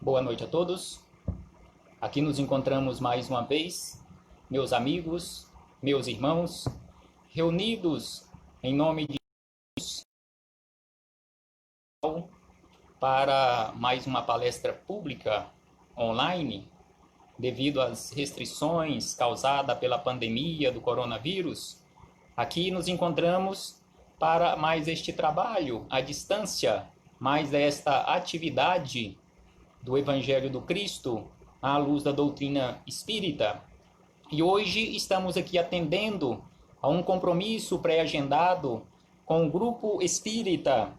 Boa noite a todos. Aqui nos encontramos mais uma vez, meus amigos, meus irmãos, reunidos em nome de Deus para mais uma palestra pública online, devido às restrições causadas pela pandemia do coronavírus. Aqui nos encontramos para mais este trabalho à distância, mais esta atividade do Evangelho do Cristo à luz da doutrina espírita. E hoje estamos aqui atendendo a um compromisso pré-agendado com o grupo espírita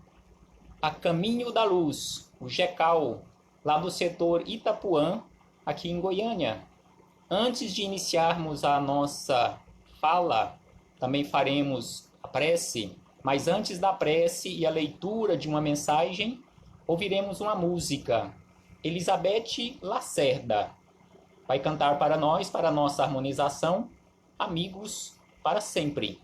A Caminho da Luz, o GECAL, lá do setor Itapuã, aqui em Goiânia. Antes de iniciarmos a nossa fala, também faremos a prece, mas antes da prece e a leitura de uma mensagem, ouviremos uma música. Elizabeth Lacerda vai cantar para nós, para a nossa harmonização, Amigos para Sempre.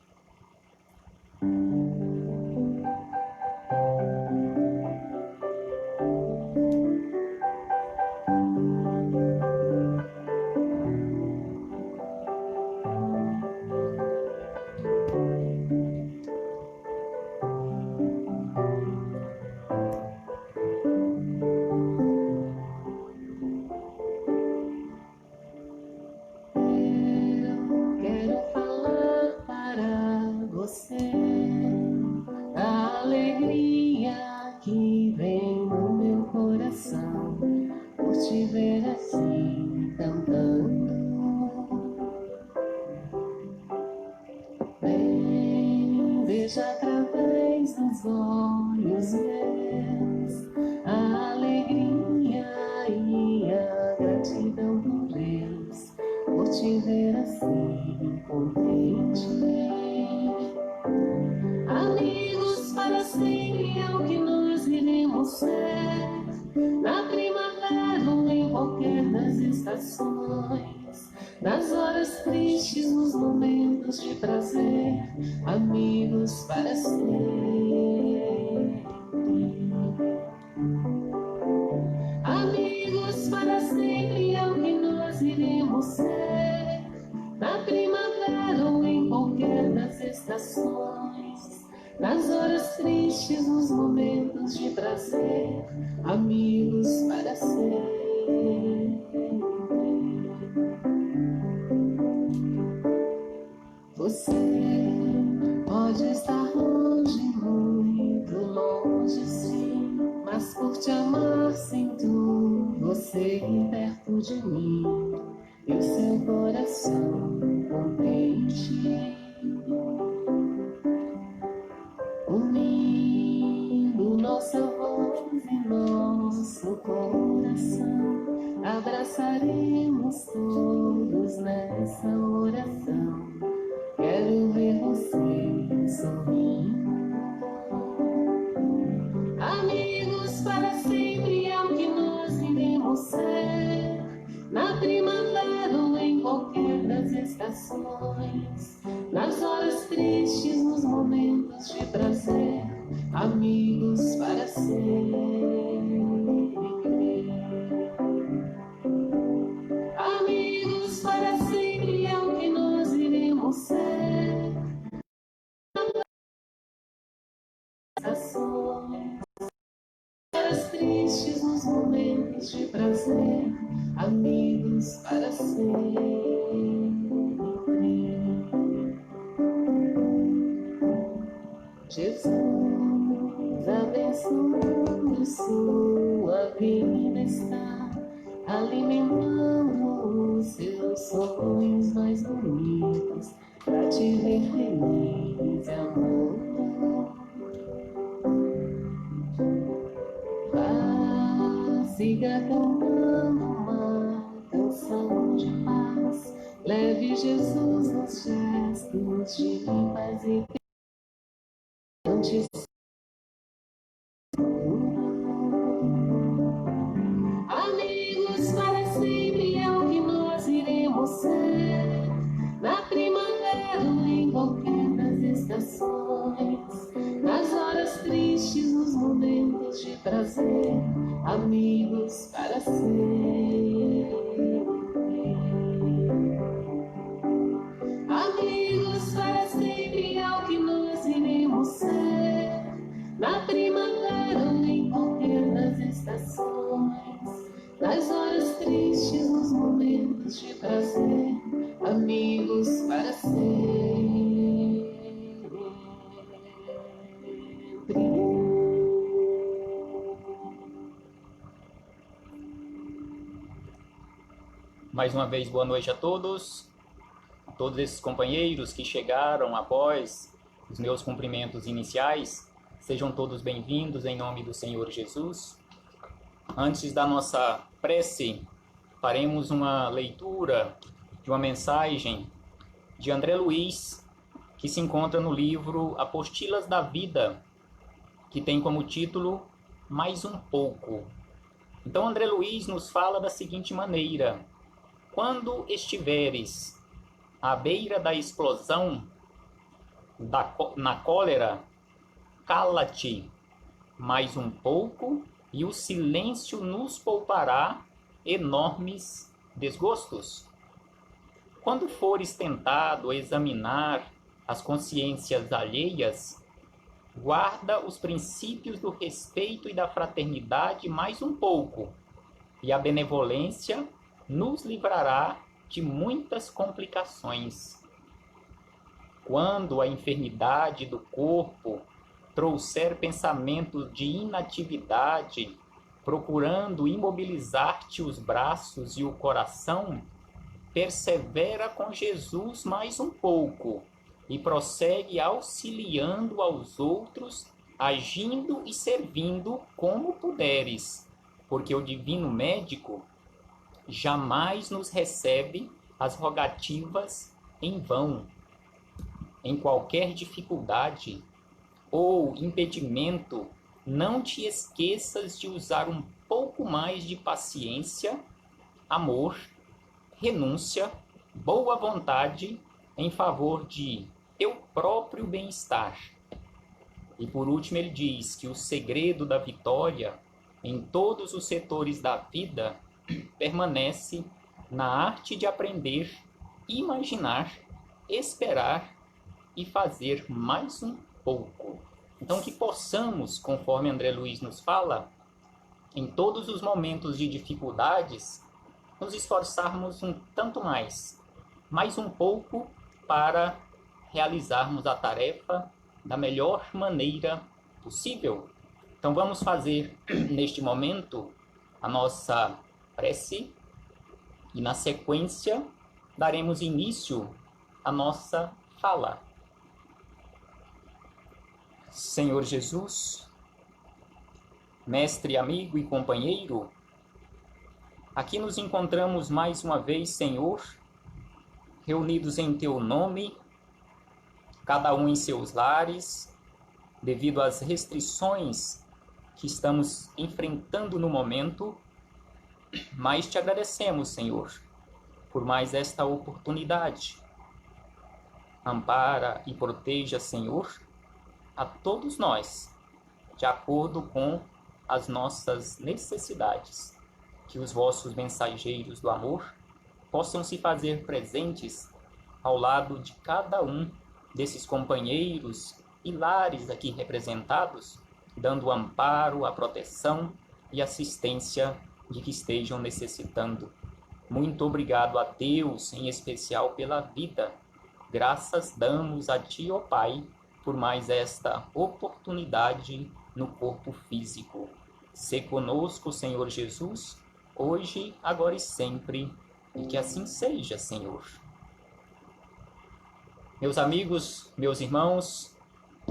Nas horas tristes, nos momentos de prazer, amigos para sempre. Amigos para sempre é o que nós iremos ser, na primavera ou em qualquer das estações. Nas horas tristes, nos momentos de prazer, amigos para sempre. Você pode estar longe, muito longe, sim, mas por te amar sinto você perto de mim e o seu coração contente, unindo nossa voz e nosso coração, abraçaremos todos nessa oração. Quero ver você sorrindo. Amigos para sempre é o que nós iremos ser, na primavera ou em qualquer das estações. Nas horas tristes, nos momentos de prazer, amigos para sempre. Amigos para sempre é o que nós iremos ser, horas tristes, nos momentos de prazer, amigos para sempre. Jesus abençoando sua vida está, alimentando os seus sonhos mais bonitos, pra te ver feliz, amor. Vá, siga cantando uma canção de paz, leve Jesus nos gestos de paz e antes. Amigos para sempre é o que nós iremos ser, na primavera ou em qualquer das estações. Nas horas tristes, nos momentos de prazer, amigos para sempre. Amigos para sempre é o que nós iremos ser, na primavera ou em qualquer das estações, nas horas tristes, nos momentos de prazer, amigos para sempre. Mais uma vez, boa noite a todos esses companheiros que chegaram após os meus cumprimentos iniciais. Sejam todos bem-vindos em nome do Senhor Jesus. Antes da nossa prece, faremos uma leitura de uma mensagem de André Luiz, que se encontra no livro Apostilas da Vida, que tem como título Mais um Pouco. Então, André Luiz nos fala da seguinte maneira: quando estiveres à beira da explosão na cólera, cala-te mais um pouco e o silêncio nos poupará enormes desgostos. Quando fores tentado a examinar as consciências alheias, guarda os princípios do respeito e da fraternidade mais um pouco, e a benevolência nos livrará de muitas complicações. Quando a enfermidade do corpo trouxer pensamentos de inatividade, procurando imobilizar-te os braços e o coração, persevera com Jesus mais um pouco e prossegue auxiliando aos outros, agindo e servindo como puderes, porque o divino médico jamais nos recebe as rogativas em vão. Em qualquer dificuldade ou impedimento, não te esqueças de usar um pouco mais de paciência, amor, renúncia, boa vontade em favor de teu próprio bem-estar. E por último ele diz que o segredo da vitória em todos os setores da vida permanece na arte de aprender, imaginar, esperar e fazer mais um pouco. Então que possamos, conforme André Luiz nos fala, em todos os momentos de dificuldades, nos esforçarmos um tanto mais um pouco, para realizarmos a tarefa da melhor maneira possível. Então vamos fazer neste momento a nossa prece e na sequência daremos início à nossa fala. Senhor Jesus, mestre, amigo e companheiro, aqui nos encontramos mais uma vez, Senhor, reunidos em Teu nome, cada um em seus lares, devido às restrições que estamos enfrentando no momento, mas Te agradecemos, Senhor, por mais esta oportunidade. Ampara e proteja, Senhor, a todos nós, de acordo com as nossas necessidades. Que os vossos mensageiros do amor possam se fazer presentes ao lado de cada um desses companheiros e lares aqui representados, dando o amparo, a proteção e assistência de que estejam necessitando. Muito obrigado a Deus, em especial pela vida. Graças damos a Ti, ó Pai, por mais esta oportunidade no corpo físico. Sê conosco, Senhor Jesus, hoje, agora e sempre, e que assim seja, Senhor. Meus amigos, meus irmãos,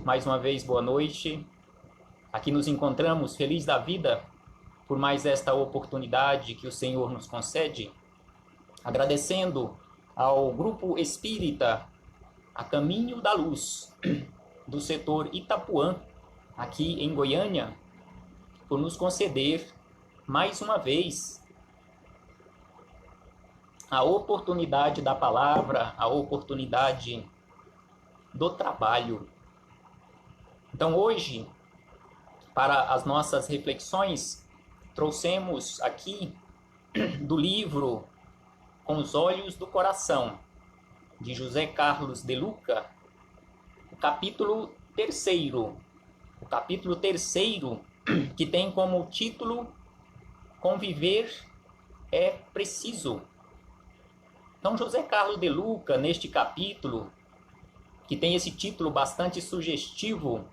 mais uma vez boa noite. Aqui nos encontramos, feliz da vida, por mais esta oportunidade que o Senhor nos concede, agradecendo ao Grupo Espírita A Caminho da Luz, do setor Itapuã, aqui em Goiânia, por nos conceder, mais uma vez, a oportunidade da palavra, a oportunidade do trabalho. Então hoje, para as nossas reflexões, trouxemos aqui do livro Com os Olhos do Coração, de José Carlos de Luca, o capítulo 3º. O capítulo 3º, que tem como título Conviver é Preciso. Então, José Carlos de Luca, neste capítulo, que tem esse título bastante sugestivo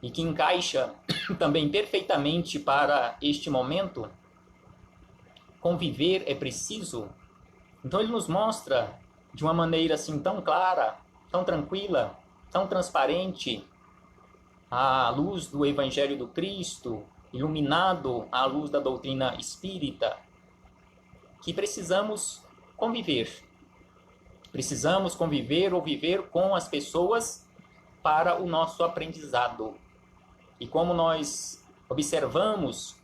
e que encaixa também perfeitamente para este momento, conviver é preciso. Então ele nos mostra de uma maneira assim tão clara, tão tranquila, tão transparente, à luz do Evangelho do Cristo, iluminado à luz da doutrina espírita, que precisamos conviver. Precisamos conviver ou viver com as pessoas para o nosso aprendizado. E como nós observamos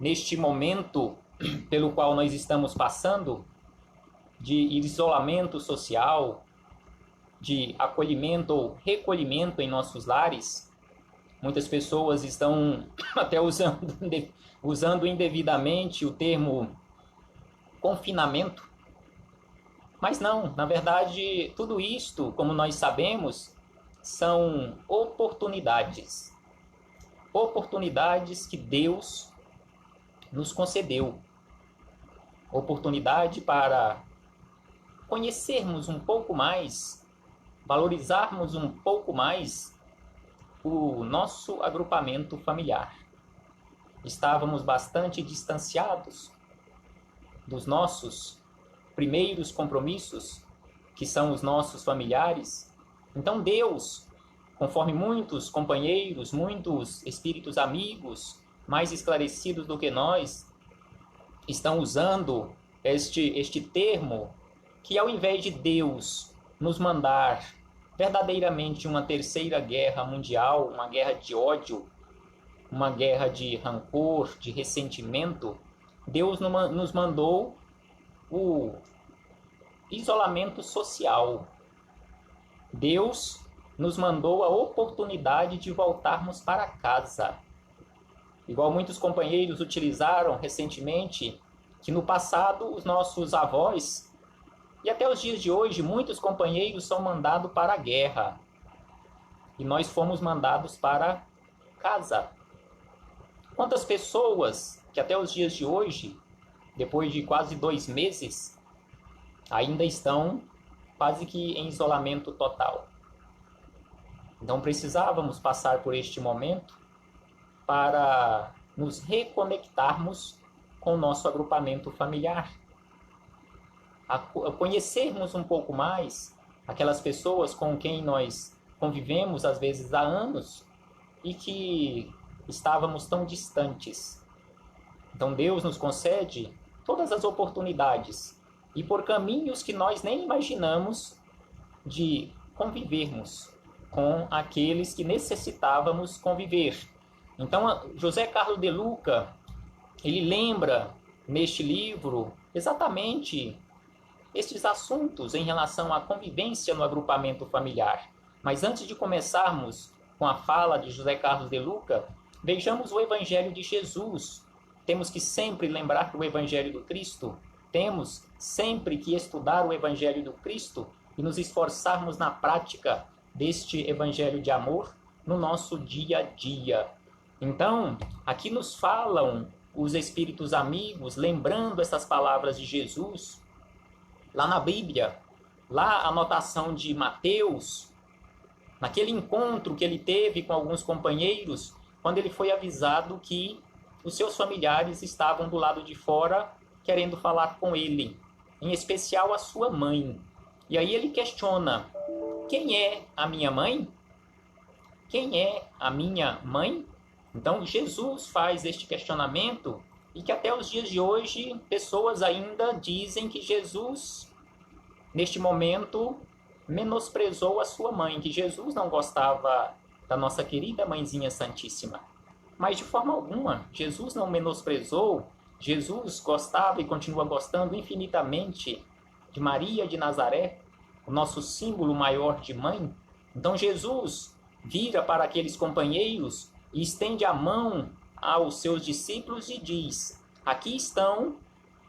neste momento pelo qual nós estamos passando, de isolamento social, de acolhimento ou recolhimento em nossos lares, muitas pessoas estão até usando indevidamente o termo confinamento. Mas não, na verdade, tudo isto, como nós sabemos, são oportunidades. Oportunidades que Deus nos concedeu. Oportunidade para conhecermos um pouco mais, valorizarmos um pouco mais o nosso agrupamento familiar. Estávamos bastante distanciados dos nossos primeiros compromissos, que são os nossos familiares. Então Deus, conforme muitos companheiros, muitos espíritos amigos, mais esclarecidos do que nós, estão usando este termo, que ao invés de Deus nos mandar verdadeiramente uma terceira guerra mundial, uma guerra de ódio, uma guerra de rancor, de ressentimento, Deus nos mandou o isolamento social. Deus nos mandou a oportunidade de voltarmos para casa. Igual muitos companheiros utilizaram recentemente, que no passado os nossos avós, e até os dias de hoje, muitos companheiros são mandados para a guerra. E nós fomos mandados para casa. Quantas pessoas que até os dias de hoje, depois de quase 2 meses, ainda estão quase que em isolamento total. Então precisávamos passar por este momento para nos reconectarmos com o nosso agrupamento familiar, a conhecermos um pouco mais aquelas pessoas com quem nós convivemos às vezes há anos e que estávamos tão distantes. Então Deus nos concede todas as oportunidades e por caminhos que nós nem imaginamos de convivermos com aqueles que necessitávamos conviver. Então José Carlos de Luca, ele lembra neste livro exatamente estes assuntos em relação à convivência no agrupamento familiar. Mas antes de começarmos com a fala de José Carlos de Luca, vejamos o Evangelho de Jesus. Temos que sempre lembrar que o Evangelho do Cristo, temos sempre que estudar o Evangelho do Cristo e nos esforçarmos na prática deste Evangelho de amor no nosso dia a dia. Então, aqui nos falam os espíritos amigos, lembrando essas palavras de Jesus, lá na Bíblia, lá a anotação de Mateus, naquele encontro que ele teve com alguns companheiros, quando ele foi avisado que os seus familiares estavam do lado de fora querendo falar com ele, em especial a sua mãe. E aí ele questiona: quem é a minha mãe? Quem é a minha mãe? Então Jesus faz este questionamento e que até os dias de hoje pessoas ainda dizem que Jesus, neste momento, menosprezou a sua mãe, que Jesus não gostava da nossa querida Mãezinha Santíssima. Mas de forma alguma, Jesus não menosprezou, Jesus gostava e continua gostando infinitamente de Maria de Nazaré, o nosso símbolo maior de mãe. Então Jesus vira para aqueles companheiros e estende a mão aos seus discípulos e diz: aqui estão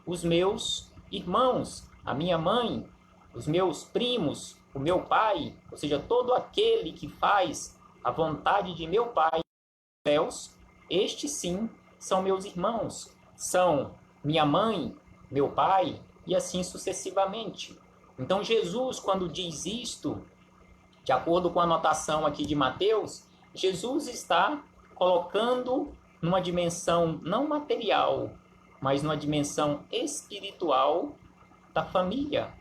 os meus irmãos, a minha mãe, os meus primos, o meu pai, ou seja, todo aquele que faz a vontade de meu Pai nos céus, estes sim são meus irmãos, são minha mãe, meu pai, e assim sucessivamente. Então Jesus, quando diz isto, de acordo com a anotação aqui de Mateus, Jesus está colocando numa dimensão não material, mas numa dimensão espiritual da família.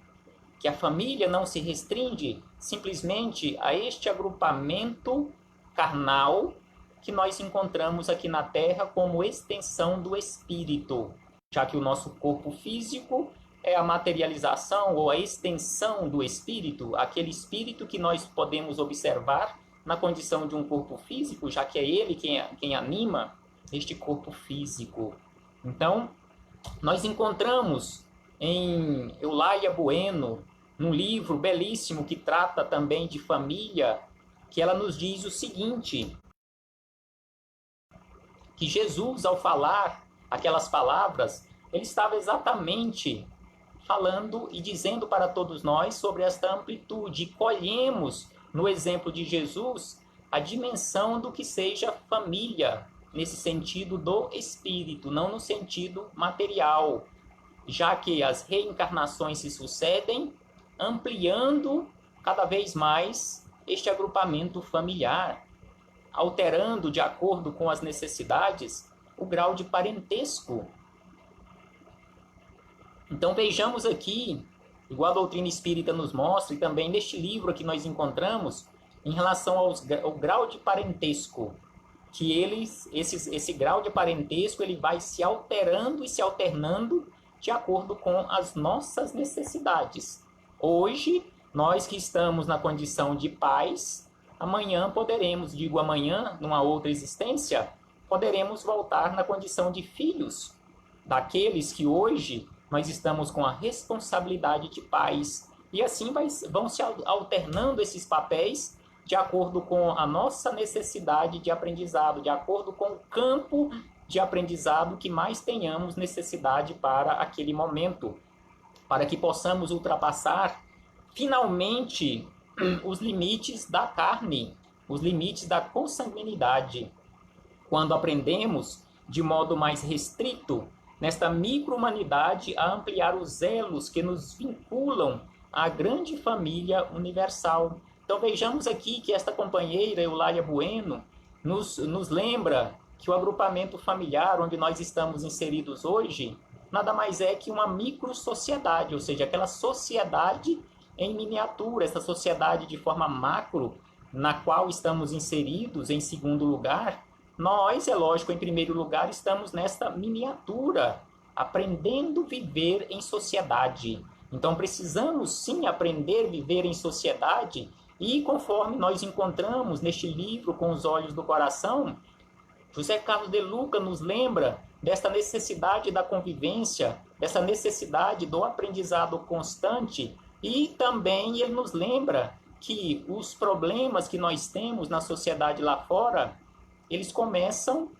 Que a família não se restringe simplesmente a este agrupamento carnal que nós encontramos aqui na Terra como extensão do espírito, já que o nosso corpo físico é a materialização ou a extensão do espírito, aquele espírito que nós podemos observar na condição de um corpo físico, já que é ele quem anima este corpo físico. Então, nós encontramos em Eulalia Bueno, num livro belíssimo que trata também de família, que ela nos diz o seguinte, que Jesus, ao falar aquelas palavras, ele estava exatamente falando e dizendo para todos nós sobre esta amplitude. E colhemos no exemplo de Jesus a dimensão do que seja família, nesse sentido do espírito, não no sentido material, já que as reencarnações se sucedem, ampliando cada vez mais este agrupamento familiar, alterando de acordo com as necessidades o grau de parentesco. Então vejamos aqui, igual a doutrina espírita nos mostra, e também neste livro que nós encontramos, em relação ao grau de parentesco, que esse grau de parentesco ele vai se alterando e se alternando de acordo com as nossas necessidades. Hoje, nós que estamos na condição de pais, amanhã poderemos, numa outra existência, poderemos voltar na condição de filhos, daqueles que hoje nós estamos com a responsabilidade de pais. E assim vão se alternando esses papéis de acordo com a nossa necessidade de aprendizado, de acordo com o campo de aprendizado que mais tenhamos necessidade para aquele momento, para que possamos ultrapassar finalmente os limites da carne, os limites da consanguinidade. Quando aprendemos de modo mais restrito, nesta micro-humanidade, a ampliar os elos que nos vinculam à grande família universal. Então vejamos aqui que esta companheira, Eulalia Bueno, nos lembra que o agrupamento familiar onde nós estamos inseridos hoje nada mais é que uma micro-sociedade, ou seja, aquela sociedade em miniatura, essa sociedade de forma macro, na qual estamos inseridos em segundo lugar. Nós, é lógico, em primeiro lugar, estamos nesta miniatura, aprendendo a viver em sociedade. Então precisamos sim aprender a viver em sociedade, e conforme nós encontramos neste livro Com os Olhos do Coração, José Carlos de Luca nos lembra desta necessidade da convivência, dessa necessidade do aprendizado constante, e também ele nos lembra que os problemas que nós temos na sociedade lá fora, eles começam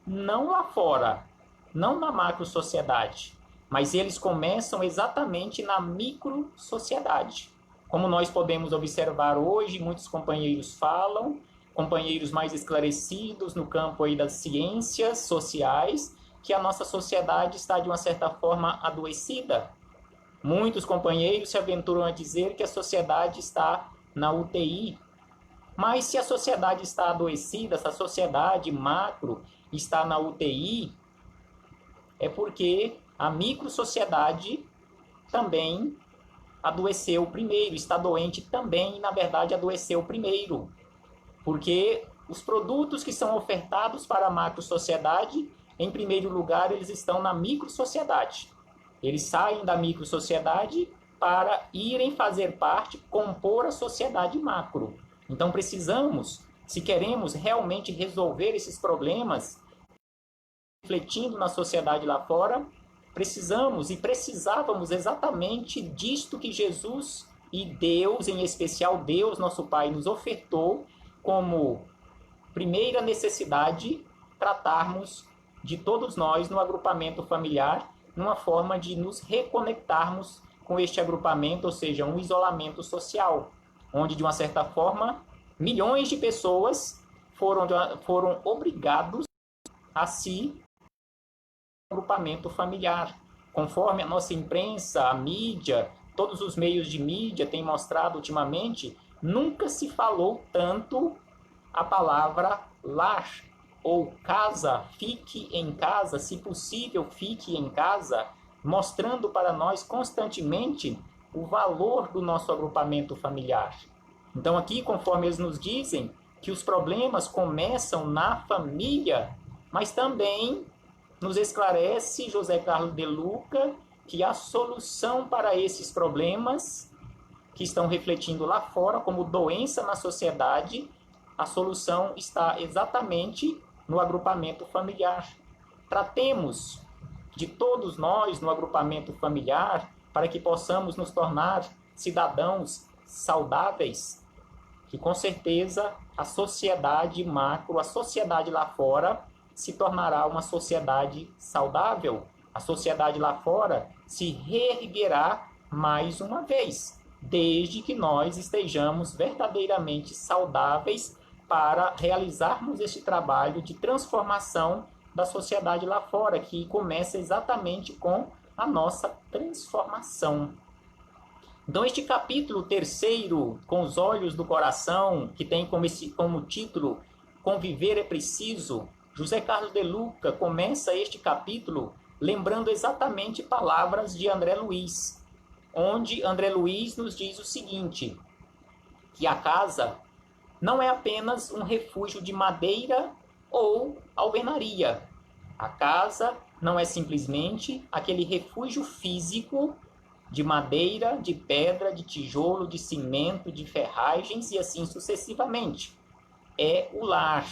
não lá fora, não na macro-sociedade, mas eles começam exatamente na micro-sociedade. Como nós podemos observar hoje, muitos companheiros falam, companheiros mais esclarecidos no campo aí das ciências sociais, que a nossa sociedade está de uma certa forma adoecida. Muitos companheiros se aventuram a dizer que a sociedade está na UTI. Mas se a sociedade está adoecida, se a sociedade macro está na UTI, é porque a micro-sociedade também adoeceu primeiro, está doente também, e na verdade adoeceu primeiro. Porque os produtos que são ofertados para a macro-sociedade, em primeiro lugar, eles estão na micro-sociedade. Eles saem da micro-sociedade para irem fazer parte, compor a sociedade macro. Então precisamos, se queremos realmente resolver esses problemas, refletindo na sociedade lá fora, precisamos e precisávamos exatamente disto que Jesus e Deus, em especial Deus, nosso Pai, nos ofertou como primeira necessidade tratarmos de todos nós no agrupamento familiar, numa forma de nos reconectarmos com este agrupamento, ou seja, um isolamento social, onde, de uma certa forma, milhões de pessoas foram obrigados a se agrupamento familiar. Conforme a nossa imprensa, a mídia, todos os meios de mídia têm mostrado ultimamente, nunca se falou tanto a palavra lar ou casa, fique em casa, se possível, fique em casa, mostrando para nós constantemente o valor do nosso agrupamento familiar. Então aqui, conforme eles nos dizem, que os problemas começam na família, mas também nos esclarece José Carlos de Luca que a solução para esses problemas que estão refletindo lá fora como doença na sociedade, a solução está exatamente no agrupamento familiar. Tratemos de todos nós no agrupamento familiar para que possamos nos tornar cidadãos saudáveis, que com certeza a sociedade macro, a sociedade lá fora, se tornará uma sociedade saudável. A sociedade lá fora se reerguerá mais uma vez, desde que nós estejamos verdadeiramente saudáveis para realizarmos este trabalho de transformação da sociedade lá fora, que começa exatamente com a nossa transformação. Então, este capítulo 3º, com os olhos do coração, que tem como título Conviver é Preciso, José Carlos de Luca começa este capítulo lembrando exatamente palavras de André Luiz, onde André Luiz nos diz o seguinte, que a casa não é apenas um refúgio de madeira ou alvenaria. A casa não é simplesmente aquele refúgio físico de madeira, de pedra, de tijolo, de cimento, de ferragens e assim sucessivamente. É o lar,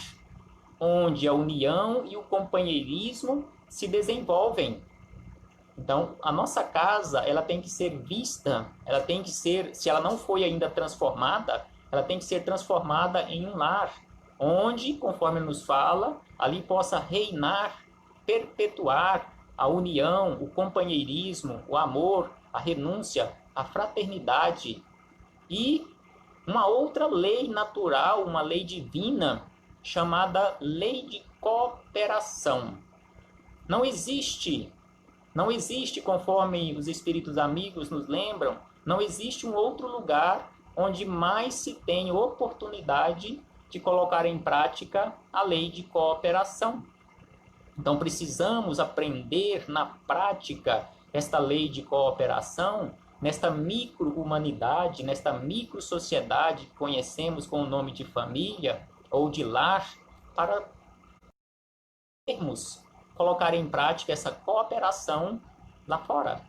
onde a união e o companheirismo se desenvolvem. Então, a nossa casa, ela tem que ser vista, ela tem que ser, se ela não foi ainda transformada, ela tem que ser transformada em um lar, onde, conforme nos fala, ali possa reinar, perpetuar a união, o companheirismo, o amor, a renúncia, a fraternidade e uma outra lei natural, uma lei divina, chamada lei de cooperação. Não existe, conforme os espíritos amigos nos lembram, não existe um outro lugar onde mais se tem oportunidade de colocar em prática a lei de cooperação. Então precisamos aprender na prática esta lei de cooperação, nesta micro-humanidade, nesta micro-sociedade que conhecemos com o nome de família ou de lar, para colocar em prática essa cooperação lá fora.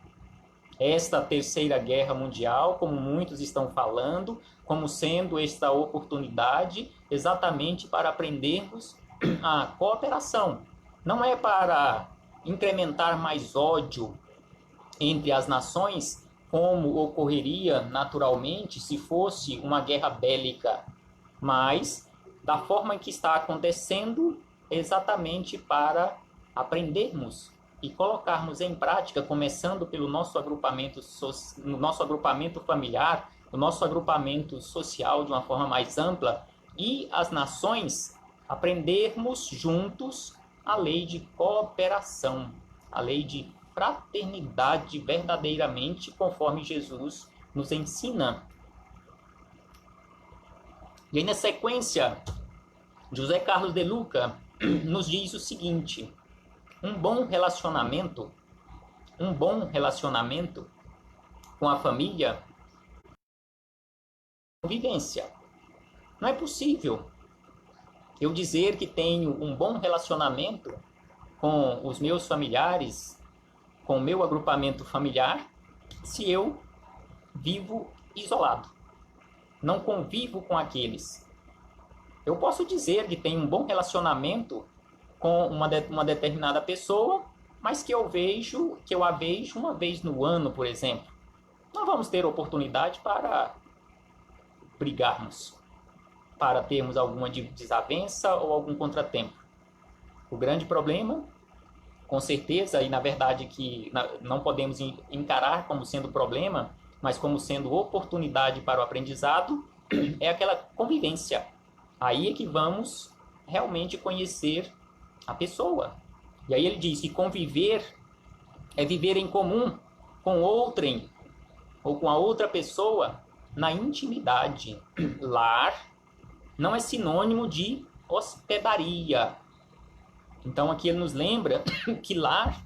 Esta terceira guerra mundial, como muitos estão falando, como sendo esta oportunidade exatamente para aprendermos a cooperação. Não é para incrementar mais ódio entre as nações, como ocorreria naturalmente se fosse uma guerra bélica, mas da forma em que está acontecendo, exatamente para aprendermos e colocarmos em prática, começando pelo nosso agrupamento familiar, o nosso agrupamento social de uma forma mais ampla, e as nações aprendermos juntos a lei de cooperação, a lei de fraternidade verdadeiramente, conforme Jesus nos ensina. E aí, na sequência, José Carlos de Luca nos diz o seguinte: um bom relacionamento com a família, convivência. Não é possível eu dizer que tenho um bom relacionamento com os meus familiares, com o meu agrupamento familiar, se eu vivo isolado, não convivo com aqueles. Eu posso dizer que tenho um bom relacionamento com uma determinada pessoa, mas que eu a vejo uma vez no ano, por exemplo. Não vamos ter oportunidade para brigarmos, para termos alguma desavença ou algum contratempo. O grande problema, com certeza, e na verdade que não podemos encarar como sendo problema, mas como sendo oportunidade para o aprendizado, é aquela convivência. Aí é que vamos realmente conhecer a pessoa. E aí ele diz que conviver é viver em comum com outrem ou com a outra pessoa na intimidade. Lar não é sinônimo de hospedaria. Então aqui ele nos lembra que lar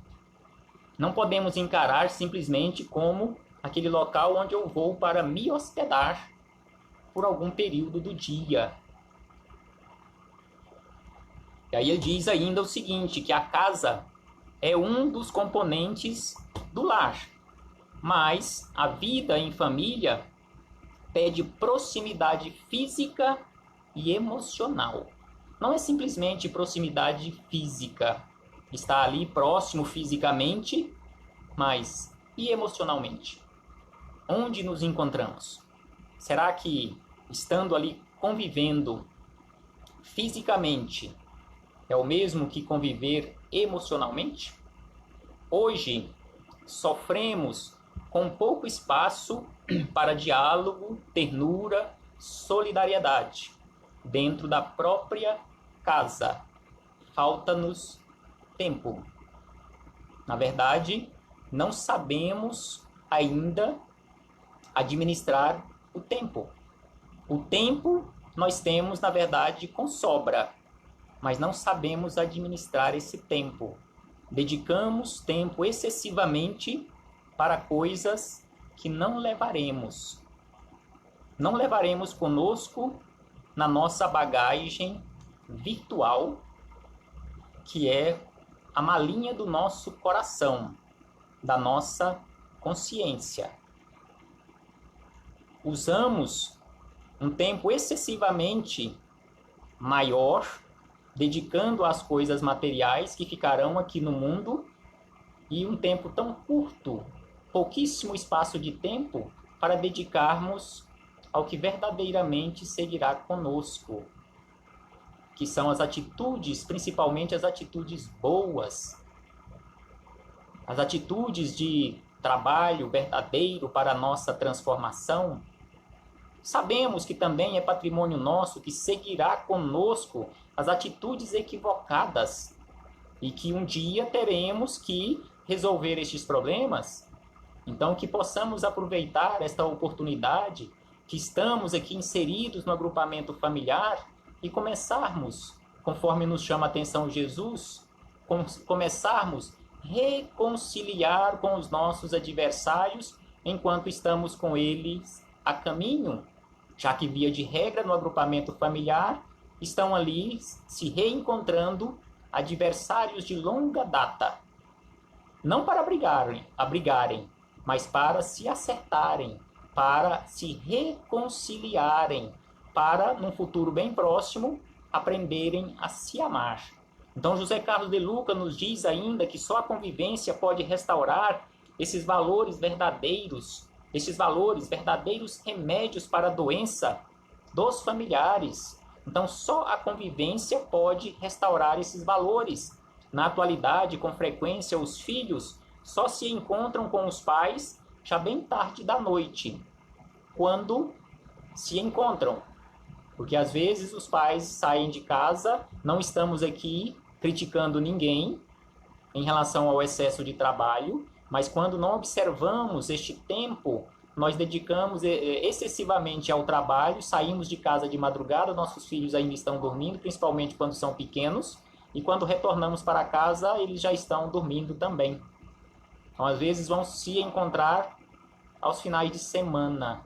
não podemos encarar simplesmente como aquele local onde eu vou para me hospedar por algum período do dia. E aí ele diz ainda o seguinte, que a casa é um dos componentes do lar, mas a vida em família pede proximidade física e emocional. Não é simplesmente proximidade física, está ali próximo fisicamente, mas e emocionalmente? Onde nos encontramos? Será que estando ali convivendo fisicamente é o mesmo que conviver emocionalmente? Hoje sofremos com pouco espaço para diálogo, ternura, solidariedade dentro da própria casa. Falta-nos tempo. Na verdade, não sabemos ainda administrar o tempo. O tempo nós temos, na verdade, com sobra, mas não sabemos administrar esse tempo. Dedicamos tempo excessivamente para coisas que não levaremos. Não levaremos conosco na nossa bagagem virtual, que é a malinha do nosso coração, da nossa consciência. Usamos um tempo excessivamente maior dedicando às coisas materiais que ficarão aqui no mundo e um tempo tão curto, pouquíssimo espaço de tempo para dedicarmos ao que verdadeiramente seguirá conosco, que são as atitudes, principalmente as atitudes boas, as atitudes de trabalho verdadeiro para a nossa transformação. Sabemos que também é patrimônio nosso que seguirá conosco as atitudes equivocadas e que um dia teremos que resolver estes problemas. Então, que possamos aproveitar esta oportunidade, que estamos aqui inseridos no agrupamento familiar e começarmos, conforme nos chama a atenção Jesus, começarmos a reconciliar com os nossos adversários enquanto estamos com eles a caminho, já que, via de regra, no agrupamento familiar, estão ali se reencontrando adversários de longa data. Não para brigarem, mas para se acertarem, para se reconciliarem, para, num futuro bem próximo, aprenderem a se amar. Então, José Carlos de Luca nos diz ainda que só a convivência pode restaurar esses valores verdadeiros remédios para a doença dos familiares. Então, só a convivência pode restaurar esses valores. Na atualidade, com frequência, os filhos só se encontram com os pais já bem tarde da noite, quando se encontram. Porque às vezes os pais saem de casa, não estamos aqui criticando ninguém em relação ao excesso de trabalho, mas quando não observamos este tempo, nós dedicamos excessivamente ao trabalho, saímos de casa de madrugada, nossos filhos ainda estão dormindo, principalmente quando são pequenos, e quando retornamos para casa, eles já estão dormindo também. Então, às vezes, vão se encontrar aos finais de semana.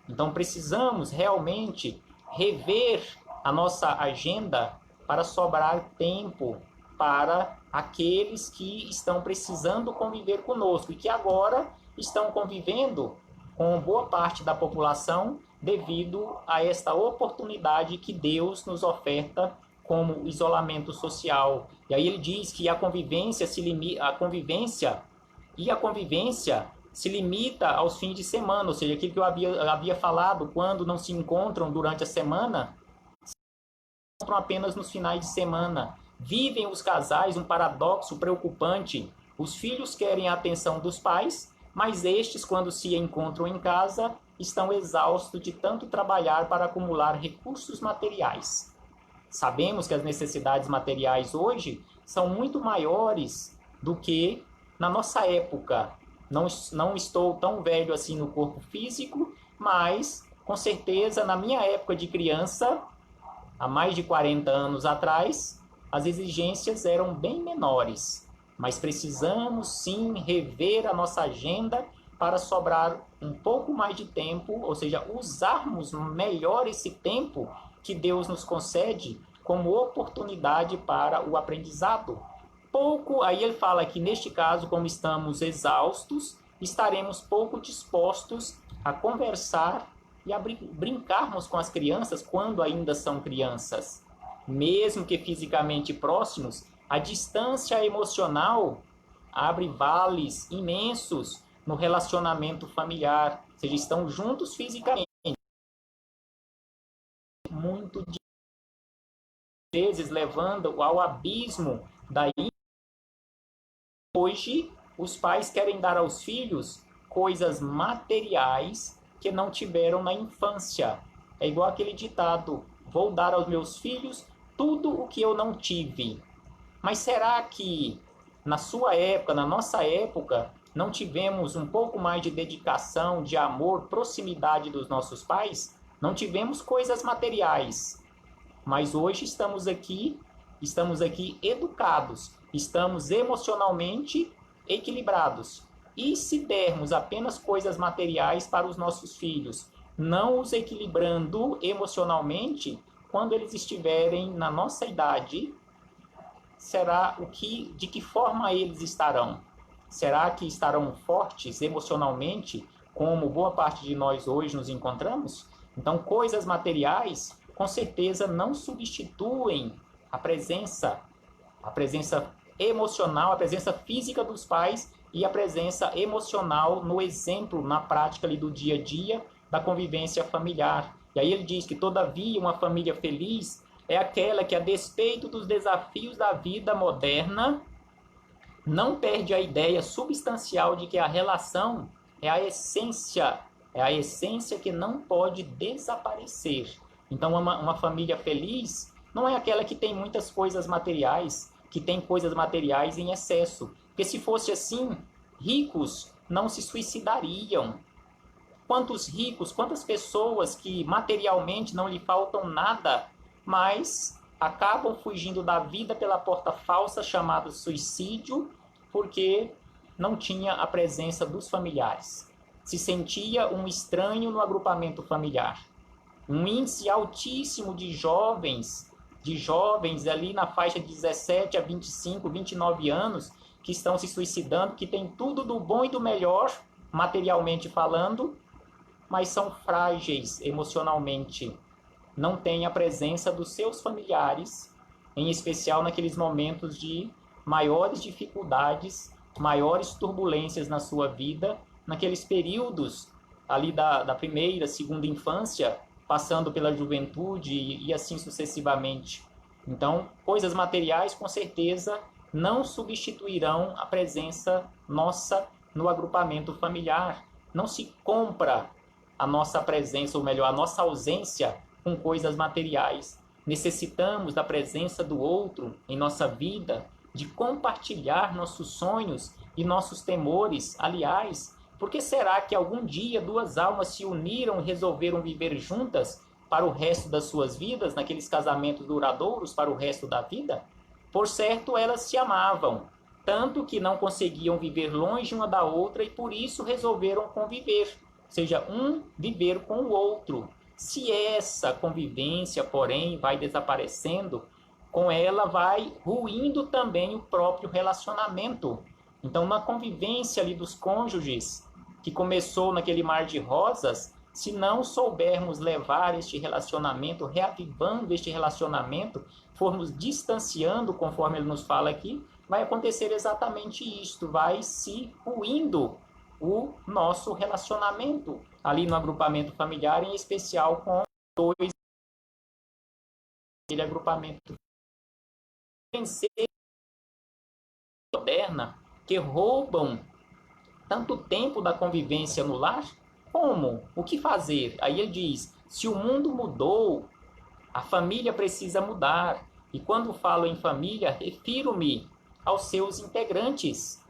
Então, precisamos realmente rever a nossa agenda para sobrar tempo para aqueles que estão precisando conviver conosco e que agora estão convivendo com boa parte da população devido a esta oportunidade que Deus nos oferta como isolamento social. E aí ele diz que a convivência se limita aos fins de semana, ou seja, aquilo que eu havia falado, quando não se encontram durante a semana, se encontram apenas nos finais de semana. vivem os casais um paradoxo preocupante. Os filhos querem a atenção dos pais, mas estes, quando se encontram em casa, estão exaustos de tanto trabalhar para acumular recursos materiais. Sabemos que as necessidades materiais hoje são muito maiores do que na nossa época. Não estou tão velho assim no corpo físico, mas com certeza na minha época de criança, há mais de 40 anos atrás, as exigências eram bem menores. Mas precisamos sim rever a nossa agenda para sobrar um pouco mais de tempo, ou seja, usarmos melhor esse tempo que Deus nos concede como oportunidade para o aprendizado. Aí ele fala que neste caso, como estamos exaustos, estaremos pouco dispostos a conversar e a brincarmos com as crianças quando ainda são crianças. Mesmo que fisicamente próximos, a distância emocional abre vales imensos no relacionamento familiar, ou seja, estão juntos fisicamente, muito vezes levando ao abismo da. Hoje, os pais querem dar aos filhos coisas materiais que não tiveram na infância. É igual aquele ditado: vou dar aos meus filhos tudo o que eu não tive. Mas será que na sua época, na nossa época, não tivemos um pouco mais de dedicação, de amor, proximidade dos nossos pais? Não tivemos coisas materiais. Mas hoje estamos aqui educados, estamos emocionalmente equilibrados. E se dermos apenas coisas materiais para os nossos filhos, não os equilibrando emocionalmente, quando eles estiverem na nossa idade, de que forma eles estarão? Será que estarão fortes emocionalmente, como boa parte de nós hoje nos encontramos? Então, coisas materiais, com certeza, não substituem a presença emocional, a presença física dos pais e a presença emocional no exemplo, na prática ali do dia a dia, da convivência familiar. E aí ele diz que, todavia, uma família feliz é aquela que, a despeito dos desafios da vida moderna, não perde a ideia substancial de que a relação é a essência que não pode desaparecer. Então, uma família feliz não é aquela que tem muitas coisas materiais, que tem coisas materiais em excesso. Porque se fosse assim, ricos não se suicidariam. Quantos ricos, quantas pessoas que materialmente não lhe faltam nada, mas acabam fugindo da vida pela porta falsa chamada suicídio, porque não tinha a presença dos familiares. Se sentia um estranho no agrupamento familiar. Um índice altíssimo de jovens ali na faixa de 17 a 25, 29 anos, que estão se suicidando, que tem tudo do bom e do melhor, materialmente falando, mas são frágeis emocionalmente. Não têm a presença dos seus familiares, em especial naqueles momentos de maiores dificuldades, maiores turbulências na sua vida, naqueles períodos ali da primeira, segunda infância, passando pela juventude e assim sucessivamente. Então, coisas materiais, com certeza, não substituirão a presença nossa no agrupamento familiar. Não se compra a nossa presença, ou melhor, a nossa ausência com coisas materiais. Necessitamos da presença do outro em nossa vida, de compartilhar nossos sonhos e nossos temores. Aliás, por que será que algum dia duas almas se uniram e resolveram viver juntas para o resto das suas vidas, naqueles casamentos duradouros para o resto da vida? Por certo, elas se amavam, tanto que não conseguiam viver longe uma da outra e por isso resolveram conviver, ou seja, um viver com o outro. Se essa convivência, porém, vai desaparecendo, com ela vai ruindo também o próprio relacionamento. Então, na convivência ali dos cônjuges, que começou naquele mar de rosas, se não soubermos levar este relacionamento, reavivando este relacionamento, formos distanciando, conforme ele nos fala aqui, vai acontecer exatamente isto, vai se ruindo o nosso relacionamento ali no agrupamento familiar, em especial com dois, aquele agrupamento vencer a moderna que roubam tanto tempo da convivência no lar. Como? O que fazer? Aí ele diz, se o mundo mudou, a família precisa mudar. E quando falo em família, refiro-me aos seus integrantes.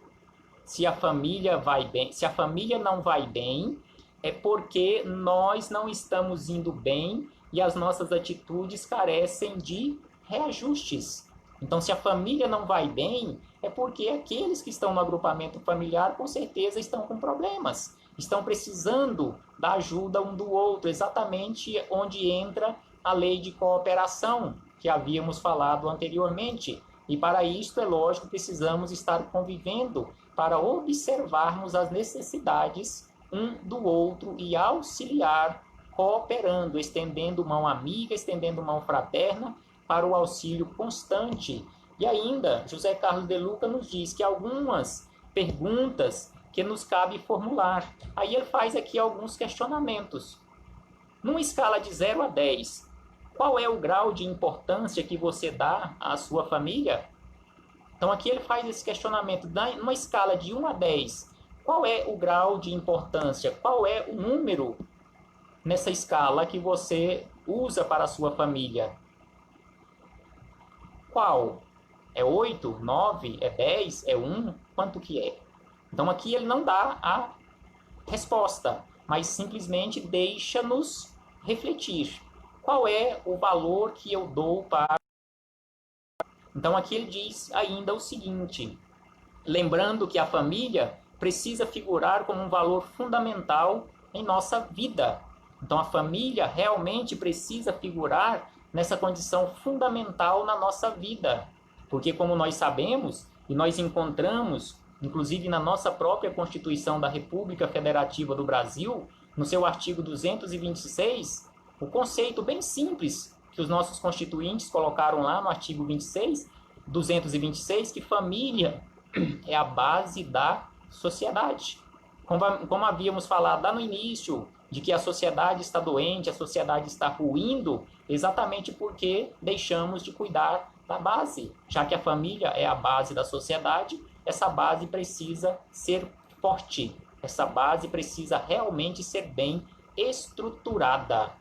Se a família vai bem, se a família não vai bem, é porque nós não estamos indo bem e as nossas atitudes carecem de reajustes. Então, se a família não vai bem, é porque aqueles que estão no agrupamento familiar com certeza estão com problemas, estão precisando da ajuda um do outro, exatamente onde entra a lei de cooperação que havíamos falado anteriormente. E para isso, é lógico, precisamos estar convivendo para observarmos as necessidades um do outro e auxiliar, cooperando, estendendo mão amiga, estendendo mão fraterna para o auxílio constante. E ainda, José Carlos de Luca nos diz que algumas perguntas que nos cabe formular. Aí ele faz aqui alguns questionamentos. Numa escala de 0 a 10, qual é o grau de importância que você dá à sua família? Então aqui ele faz esse questionamento. Numa escala de 1 a 10, qual é o grau de importância? Qual é o número nessa escala que você usa para a sua família? Qual? É 8? 9? É 10? É 1? Quanto que é? Então aqui ele não dá a resposta, mas simplesmente deixa-nos refletir. Qual é o valor que eu dou para... Então aqui ele diz ainda o seguinte, lembrando que a família precisa figurar como um valor fundamental em nossa vida. Então a família realmente precisa figurar nessa condição fundamental na nossa vida. Porque como nós sabemos, e nós encontramos, inclusive na nossa própria Constituição da República Federativa do Brasil, no seu artigo 226, o conceito bem simples que os nossos constituintes colocaram lá no artigo 226, que família é a base da sociedade. Como havíamos falado lá no início, de que a sociedade está doente, a sociedade está ruindo, exatamente porque deixamos de cuidar da base. Já que a família é a base da sociedade, essa base precisa ser forte, essa base precisa realmente ser bem estruturada.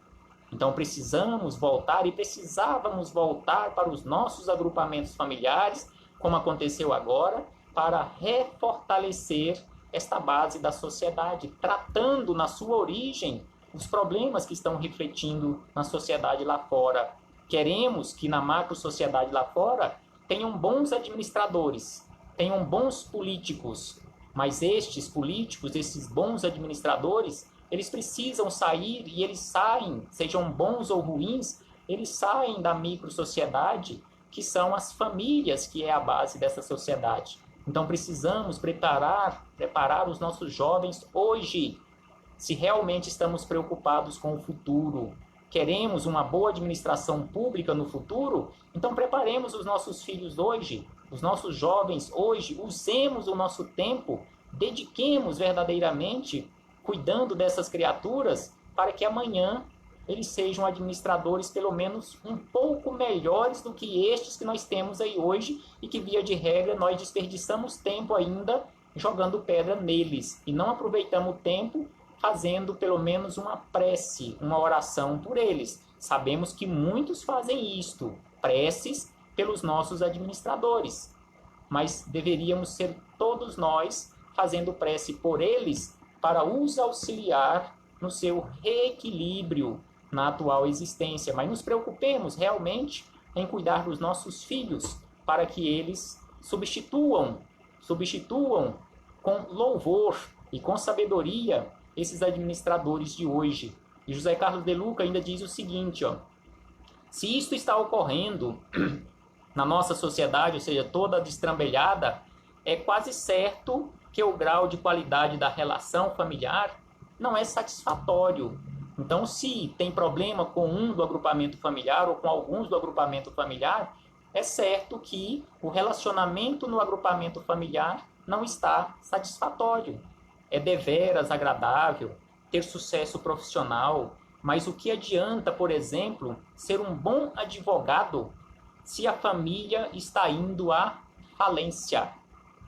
Então precisamos voltar e precisávamos voltar para os nossos agrupamentos familiares, como aconteceu agora, para refortalecer esta base da sociedade, tratando na sua origem os problemas que estão refletindo na sociedade lá fora. Queremos que na macro-sociedade lá fora tenham bons administradores, tenham bons políticos, mas estes políticos, esses bons administradores, eles precisam sair e eles saem, sejam bons ou ruins, eles saem da micro-sociedade, que são as famílias, que é a base dessa sociedade. Então precisamos preparar os nossos jovens hoje, se realmente estamos preocupados com o futuro. Queremos uma boa administração pública no futuro? Então preparemos os nossos filhos hoje, os nossos jovens hoje, usemos o nosso tempo, dediquemos verdadeiramente cuidando dessas criaturas para que amanhã eles sejam administradores pelo menos um pouco melhores do que estes que nós temos aí hoje e que, via de regra, nós desperdiçamos tempo ainda jogando pedra neles e não aproveitamos o tempo fazendo pelo menos uma prece, uma oração por eles. Sabemos que muitos fazem isto, preces pelos nossos administradores, mas deveríamos ser todos nós fazendo prece por eles para os auxiliar no seu reequilíbrio na atual existência. Mas nos preocupemos realmente em cuidar dos nossos filhos para que eles substituam com louvor e com sabedoria esses administradores de hoje. E José Carlos de Luca ainda diz o seguinte, se isto está ocorrendo na nossa sociedade, ou seja, toda destrambelhada, é quase certo que o grau de qualidade da relação familiar não é satisfatório. Então, se tem problema com um do agrupamento familiar ou com alguns do agrupamento familiar, é certo que o relacionamento no agrupamento familiar não está satisfatório. É deveras agradável ter sucesso profissional, mas o que adianta, por exemplo, ser um bom advogado se a família está indo à falência?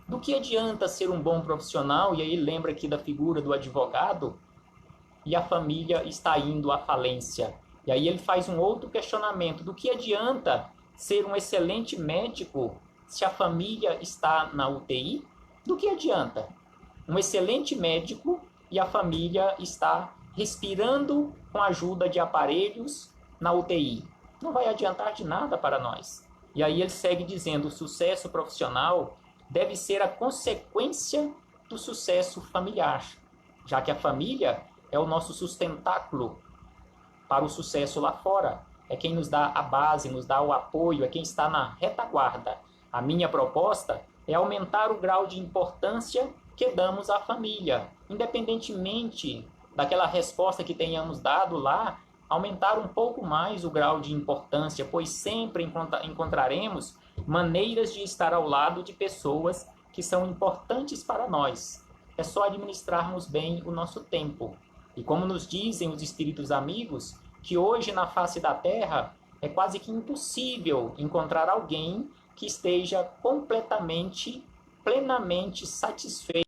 Do que adianta ser um bom profissional, e aí lembra aqui da figura do advogado, e a família está indo à falência? E aí ele faz um outro questionamento: do que adianta ser um excelente médico se a família está na UTI? Do que adianta um excelente médico e a família está respirando com a ajuda de aparelhos na UTI? Não vai adiantar de nada para nós. E aí ele segue dizendo: o sucesso profissional deve ser a consequência do sucesso familiar, já que a família é o nosso sustentáculo para o sucesso lá fora. É quem nos dá a base, nos dá o apoio, é quem está na retaguarda. A minha proposta é aumentar o grau de importância que damos à família, independentemente daquela resposta que tenhamos dado lá, aumentar um pouco mais o grau de importância, pois sempre encontraremos maneiras de estar ao lado de pessoas que são importantes para nós. É só administrarmos bem o nosso tempo. E como nos dizem os espíritos amigos, que hoje na face da Terra é quase que impossível encontrar alguém que esteja completamente, plenamente satisfeito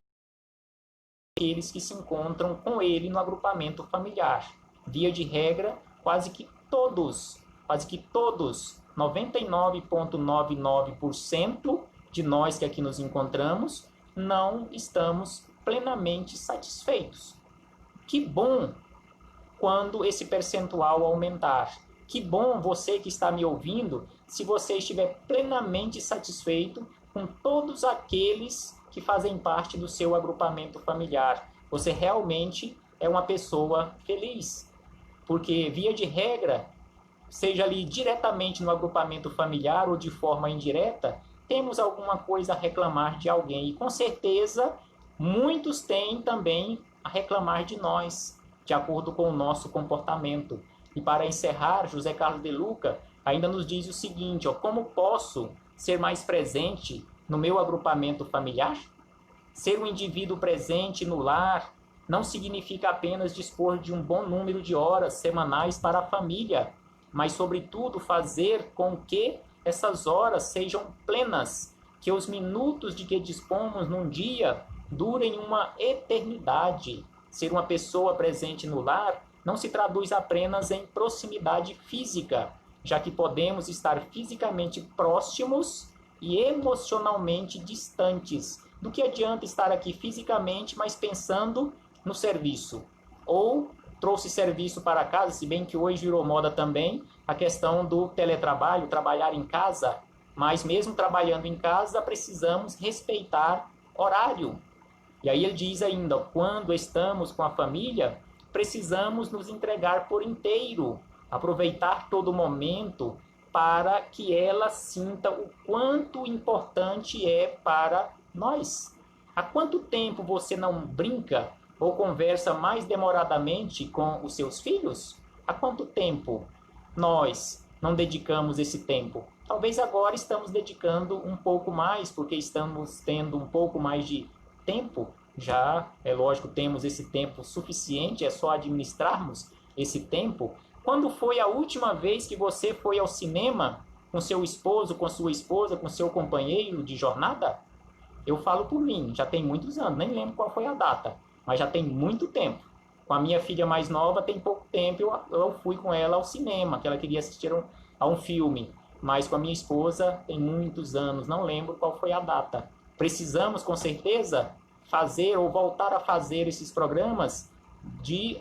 com aqueles que se encontram com ele no agrupamento familiar. Via de regra, quase que todos, 99,99% de nós que aqui nos encontramos, não estamos plenamente satisfeitos. Que bom quando esse percentual aumentar. Que bom você que está me ouvindo, se você estiver plenamente satisfeito com todos aqueles que fazem parte do seu agrupamento familiar. Você realmente é uma pessoa feliz. Porque, via de regra, seja ali diretamente no agrupamento familiar ou de forma indireta, temos alguma coisa a reclamar de alguém. E com certeza, muitos têm também a reclamar de nós, de acordo com o nosso comportamento. E para encerrar, José Carlos de Luca ainda nos diz o seguinte: como posso ser mais presente no meu agrupamento familiar? Ser um indivíduo presente no lar não significa apenas dispor de um bom número de horas semanais para a família, mas, sobretudo, fazer com que essas horas sejam plenas, que os minutos de que dispomos num dia durem uma eternidade. Ser uma pessoa presente no lar não se traduz apenas em proximidade física, já que podemos estar fisicamente próximos e emocionalmente distantes. Do que adianta estar aqui fisicamente, mas pensando no serviço? Ou trouxe serviço para casa, se bem que hoje virou moda também a questão do teletrabalho, trabalhar em casa, mas mesmo trabalhando em casa, precisamos respeitar horário. E aí ele diz ainda: quando estamos com a família, precisamos nos entregar por inteiro, aproveitar todo momento para que ela sinta o quanto importante é para nós. Há quanto tempo você não brinca ou conversa mais demoradamente com os seus filhos? Há quanto tempo nós não dedicamos esse tempo? Talvez agora estamos dedicando um pouco mais, porque estamos tendo um pouco mais de tempo. Já, é lógico, temos esse tempo suficiente, é só administrarmos esse tempo. Quando foi a última vez que você foi ao cinema com seu esposo, com sua esposa, com seu companheiro de jornada? Eu falo por mim, já tem muitos anos, nem lembro qual foi a data, mas já tem muito tempo. Com a minha filha mais nova, tem pouco tempo, eu fui com ela ao cinema, que ela queria assistir a um filme. Mas com a minha esposa, tem muitos anos, não lembro qual foi a data. Precisamos, com certeza, fazer ou voltar a fazer esses programas de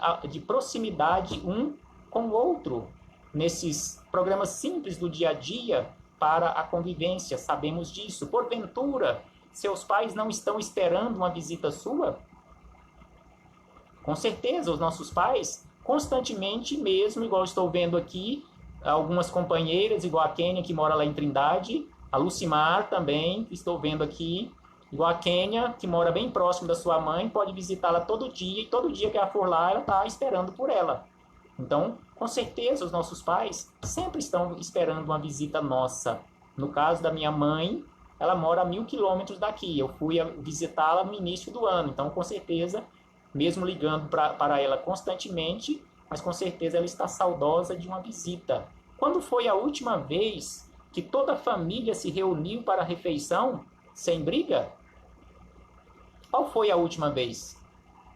proximidade um com o outro, nesses programas simples do dia a dia para a convivência. Sabemos disso. Porventura, seus pais não estão esperando uma visita sua? Com certeza, os nossos pais, constantemente mesmo, igual estou vendo aqui, algumas companheiras, igual a Kênia, que mora lá em Trindade, a Lucimar também, que estou vendo aqui, igual a Kênia, que mora bem próximo da sua mãe, pode visitá-la todo dia, e todo dia que ela for lá, ela está esperando por ela. Então, com certeza, os nossos pais sempre estão esperando uma visita nossa. No caso da minha mãe, ela mora a 1.000 quilômetros daqui. Eu fui visitá-la no início do ano. Então, com certeza, mesmo ligando para ela constantemente, mas com certeza ela está saudosa de uma visita. Quando foi a última vez que toda a família se reuniu para a refeição sem briga? Qual foi a última vez?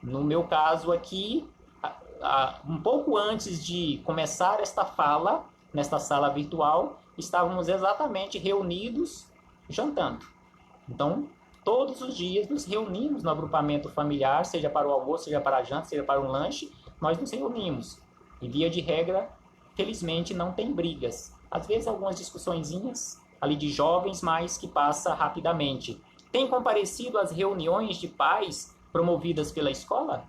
No meu caso aqui, um pouco antes de começar esta fala, nesta sala virtual, estávamos exatamente reunidos jantando. Então, todos os dias nos reunimos no agrupamento familiar, seja para o almoço, seja para a janta, seja para um lanche, nós nos reunimos. E via de regra, felizmente não tem brigas. Às vezes algumas discussõezinhas ali de jovens, mas que passa rapidamente. Tem comparecido às reuniões de pais promovidas pela escola?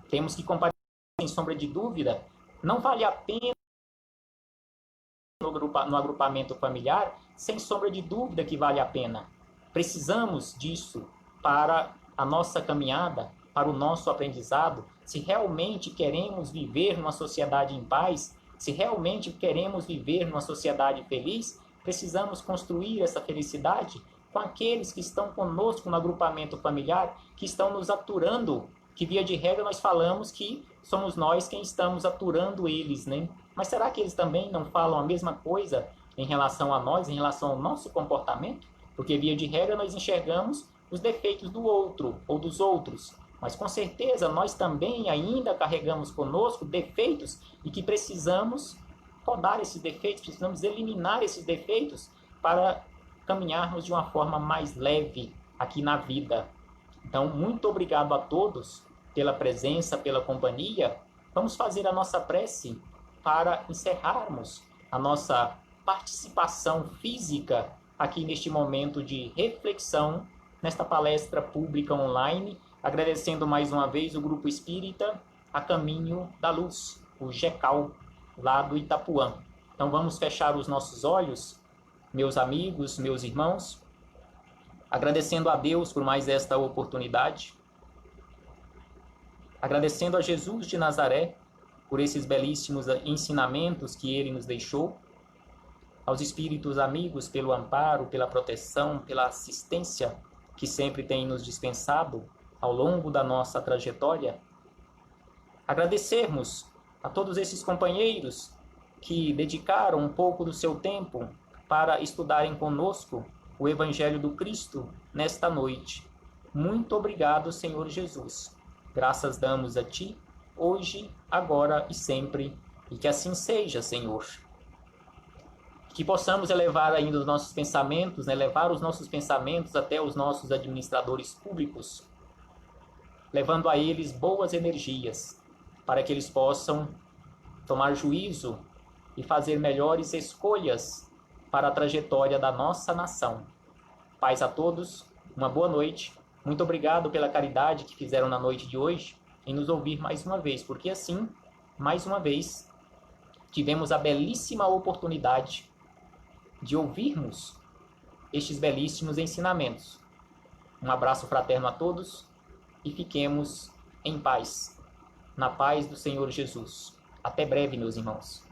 Temos que comparecer, sem sombra de dúvida. Não vale a pena no agrupamento familiar, sem sombra de dúvida que vale a pena. Precisamos disso para a nossa caminhada, para o nosso aprendizado. Se realmente queremos viver numa sociedade em paz, se realmente queremos viver numa sociedade feliz, precisamos construir essa felicidade com aqueles que estão conosco no agrupamento familiar, que estão nos aturando, que via de regra nós falamos que somos nós quem estamos aturando eles, né? Mas será que eles também não falam a mesma coisa em relação a nós, em relação ao nosso comportamento? Porque via de regra nós enxergamos os defeitos do outro ou dos outros, mas com certeza nós também ainda carregamos conosco defeitos e que precisamos podar esses defeitos, precisamos eliminar esses defeitos para caminharmos de uma forma mais leve aqui na vida. Então, muito obrigado a todos pela presença, pela companhia. Vamos fazer a nossa prece para encerrarmos a nossa participação física aqui neste momento de reflexão, nesta palestra pública online, agradecendo mais uma vez o Grupo Espírita A Caminho da Luz, o GECAL, lá do Itapuã. Então vamos fechar os nossos olhos, meus amigos, meus irmãos, agradecendo a Deus por mais esta oportunidade, agradecendo a Jesus de Nazaré por esses belíssimos ensinamentos que ele nos deixou, aos espíritos amigos pelo amparo, pela proteção, pela assistência que sempre tem nos dispensado ao longo da nossa trajetória. Agradecermos a todos esses companheiros que dedicaram um pouco do seu tempo para estudarem conosco o Evangelho do Cristo nesta noite. Muito obrigado, Senhor Jesus. Graças damos a Ti, hoje, agora e sempre, e que assim seja, Senhor. Que possamos elevar ainda os nossos pensamentos, levar os nossos pensamentos até os nossos administradores públicos, levando a eles boas energias, para que eles possam tomar juízo e fazer melhores escolhas para a trajetória da nossa nação. Paz a todos, uma boa noite. Muito obrigado pela caridade que fizeram na noite de hoje em nos ouvir mais uma vez, porque assim, mais uma vez, tivemos a belíssima oportunidade de ouvirmos estes belíssimos ensinamentos. Um abraço fraterno a todos e fiquemos em paz, na paz do Senhor Jesus. Até breve, meus irmãos.